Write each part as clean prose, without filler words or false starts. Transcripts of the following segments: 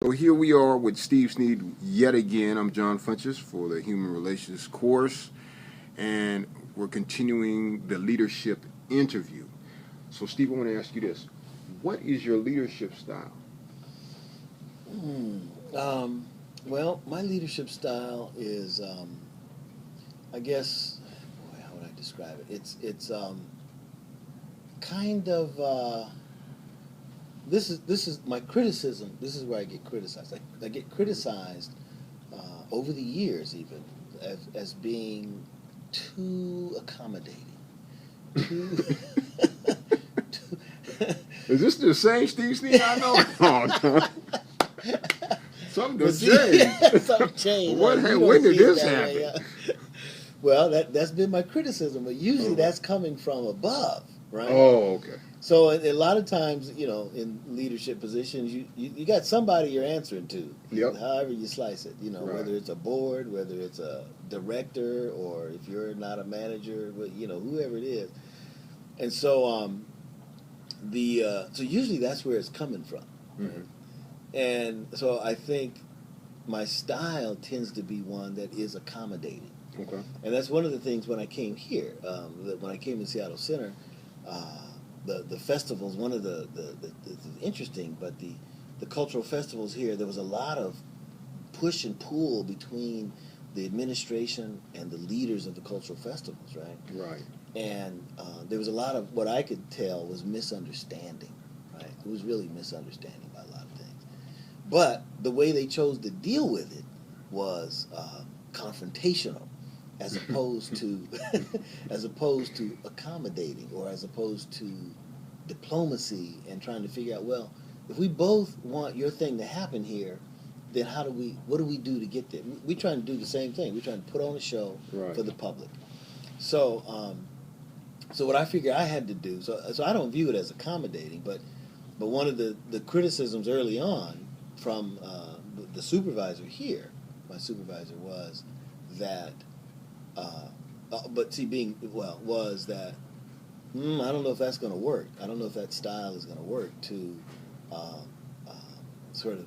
So here we are with Steve Sneed yet again. I'm John Funches for the Human Relations course, and we're continuing the leadership interview. So Steve, I want to ask you this. What is your leadership style? Well, my leadership style is, I guess, boy, how would I describe it? It's kind of, this is my criticism. This is where I get criticized. I get criticized over the years, even as being too accommodating. Too, Is this the same Steve Sneed I know? Oh, something done changed. Something changed. When did this happen? Well, that's been my criticism, but usually that's coming from above, right? Oh, okay. So a lot of times, in leadership positions, you got somebody you're answering to, however you slice it, right. Whether it's a board, whether it's a director, or if you're not a manager, whoever it is. And so so usually that's where it's coming from. Right? Mm-hmm. And so I think my style tends to be one that is accommodating. Okay. And that's one of the things when I came here, when I came to Seattle Center, the festivals, one of the interesting, but the cultural festivals here, there was a lot of push and pull between the administration and the leaders of the cultural festivals, right? Right. And there was a lot of, what I could tell was misunderstanding, right? It was really misunderstanding about a lot of things. But the way they chose to deal with it was confrontational, as opposed to accommodating, or as opposed to diplomacy and trying to figure out, well, if we both want your thing to happen here, then what do we do to get there? We're trying to do the same thing. We're trying to put on a show for the public. So so what I figured I had to do, so I don't view it as accommodating, but one of the criticisms early on from the supervisor here, my supervisor, was that, was that, I don't know if that's going to work. I don't know if that style is going to work to sort of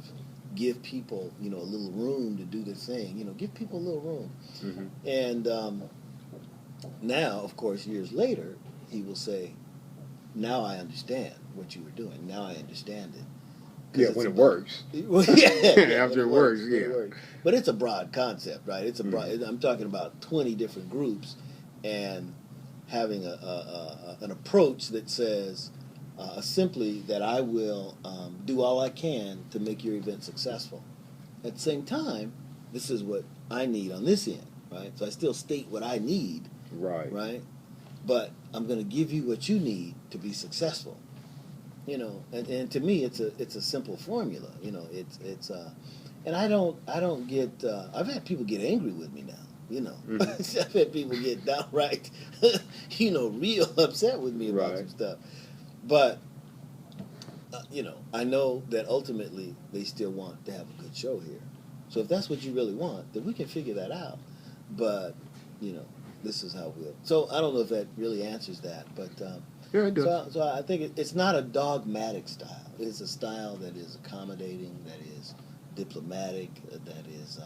give people, a little room to do their thing. Give people a little room. Mm-hmm. And now, of course, years later, he will say, now I understand what you were doing. Now I understand it. Yeah, when it works. Well, After it works, yeah. It works. But it's a broad concept, right? It's a broad. Mm-hmm. I'm talking about 20 different groups, and having an approach that says simply that I will do all I can to make your event successful. At the same time, this is what I need on this end, right? So I still state what I need, right? But I'm going to give you what you need to be successful. And to me, it's a simple formula. And I don't get. I've had people get angry with me now. Mm-hmm. I've had people get downright, real upset with me about some stuff. But I know that ultimately they still want to have a good show here. So if that's what you really want, then we can figure that out. But this is how we'll. So I don't know if that really answers that, but. Yeah, it does. So I think it's not a dogmatic style. It's a style that is accommodating, that is diplomatic, that is,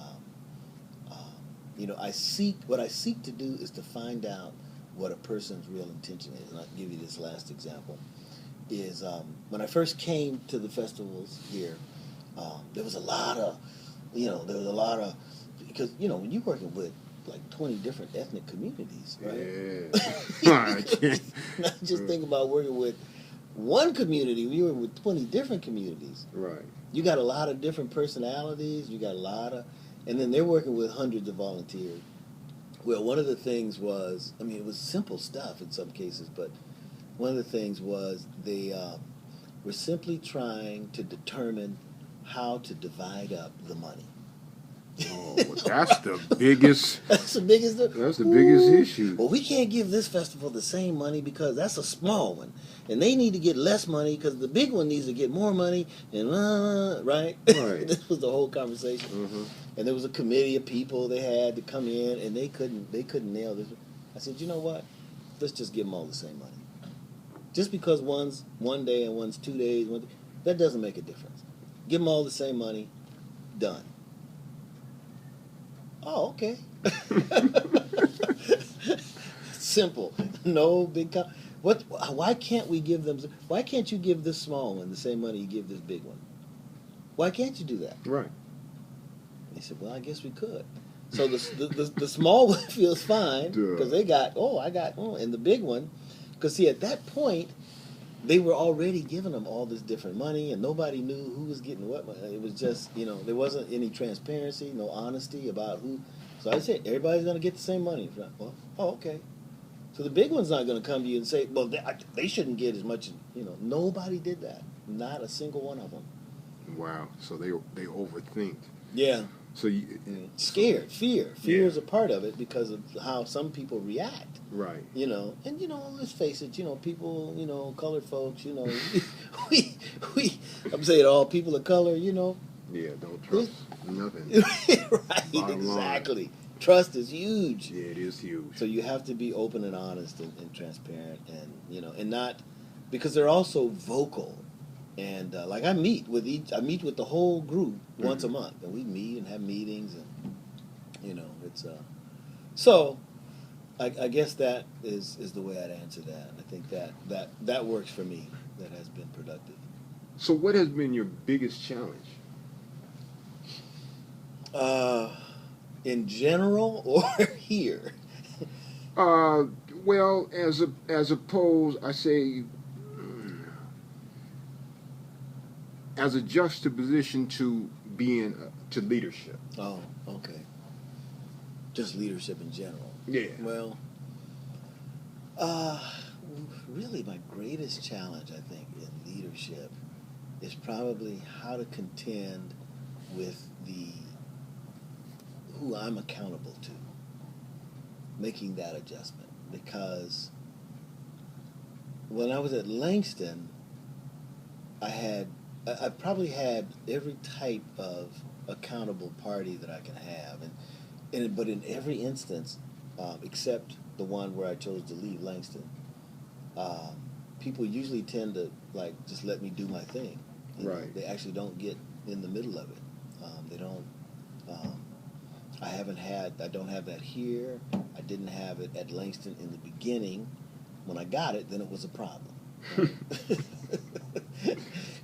what I seek to do is to find out what a person's real intention is. And I'll give you this last example. Is when I first came to the festivals here, there was a lot of, because, when you're working with like 20 different ethnic communities, right? Yeah. Not just think about working with one community. You're working with 20 different communities. Right. You got a lot of different personalities. You got a lot of, and then they're working with hundreds of volunteers. Well, one of the things was, it was simple stuff in some cases, but one of the things was they were simply trying to determine how to divide up the money. Oh, that's the biggest. That's the biggest. That's the biggest issue. Well, we can't give this festival the same money because that's a small one, and they need to get less money because the big one needs to get more money. And right. This was the whole conversation. Mm-hmm. And there was a committee of people they had to come in, and they couldn't nail this. I said, you know what? Let's just give them all the same money. Just because one's 1 day and one's 2 days, that doesn't make a difference. Give them all the same money. done. Oh, okay. Simple. No big. What? Why can't we give them? Why can't you give this small one the same money you give this big one? Why can't you do that? Right. He said, well, I guess we could. So the small one feels fine because they got, and the big one, because see, at that point, they were already giving them all this different money, and nobody knew who was getting what money. It was just, there wasn't any transparency, no honesty about who. So I said, everybody's going to get the same money. Well, oh, okay. So the big one's not going to come to you and say, well, they shouldn't get as much. Nobody did that. Not a single one of them. Wow. So they overthink. Yeah. So scared, fear is a part of it because of how some people react. Right. And let's face it, people, colored folks, we I'm saying all people of color, Yeah, don't trust nothing. Right, exactly. Trust is huge. Yeah, it is huge. So you have to be open and honest and transparent, and and not, because they're also vocal. And like I meet with the whole group once a month, and we meet and have meetings, and it's so I guess that is the way I'd answer that. I think that works for me. That has been productive. So what has been your biggest challenge? In general or here? Well, as opposed, I say, as a juxtaposition to being to leadership. Oh, okay. Just leadership in general. Yeah. Well, really, my greatest challenge, I think, in leadership is probably how to contend with who I'm accountable to, making that adjustment. Because when I was at Langston, I probably had every type of accountable party that I can have, but in every instance, except the one where I chose to leave Langston, people usually tend to just let me do my thing. Right. They actually don't get in the middle of it. They don't. I don't have that here. I didn't have it at Langston in the beginning. When I got it, then it was a problem.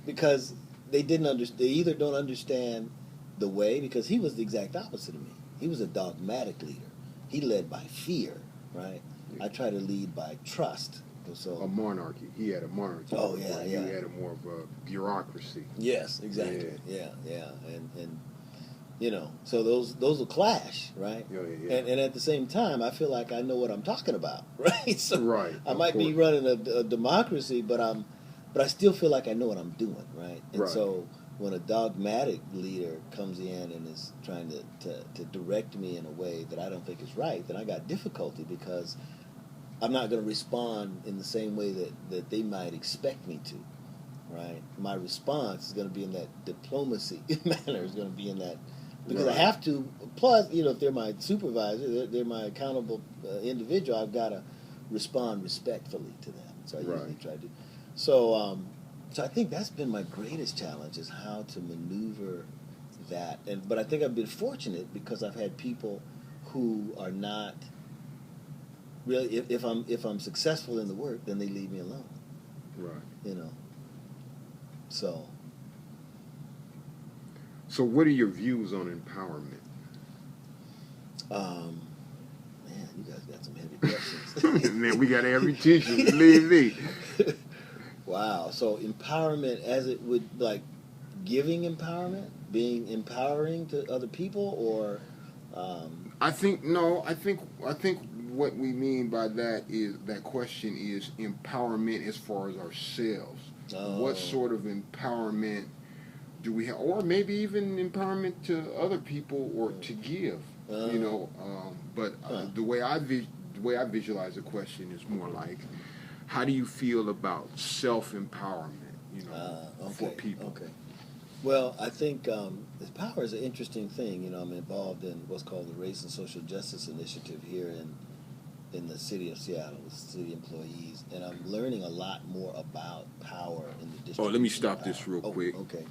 Because they didn't understand. They either don't understand the way, because he was the exact opposite of me. He was a dogmatic leader. He led by fear, right? Yeah. I try to lead by trust. So a monarchy. He had a monarchy. Oh yeah, yeah. You had more of a bureaucracy. Yes, exactly. Yeah. And so those will clash, right? Yeah. And at the same time, I feel like I know what I'm talking about, right? So right. I might be running a democracy, but I still feel like I know what I'm doing, right? And so when a dogmatic leader comes in and is trying to direct me in a way that I don't think is right, then I got difficulty, because I'm not going to respond in the same way that they might expect me to, right? My response is going to be in that diplomacy manner, is going to be in that, because I have to. Plus, if they're my supervisor, they're my accountable individual, I've got to respond respectfully to them. So I usually try to. So I think that's been my greatest challenge, is how to maneuver that. But I think I've been fortunate, because I've had people who are not really. If I'm successful in the work, then they leave me alone. Right. So. So what are your views on empowerment? Man, you guys got some heavy questions. Man, we got every teacher, believe me. Wow. So empowerment, as it would, giving empowerment, being empowering to other people, or I think what we mean by that question is empowerment as far as ourselves. What sort of empowerment do we have, or maybe even empowerment to other people, or to give, but the way I visualize the question is more like, how do you feel about self-empowerment, for people? Okay. Well, I think power is an interesting thing. I'm involved in what's called the Race and Social Justice Initiative here in the city of Seattle, with city employees, and I'm learning a lot more about power in the district. Oh, let me stop this real quick. Okay.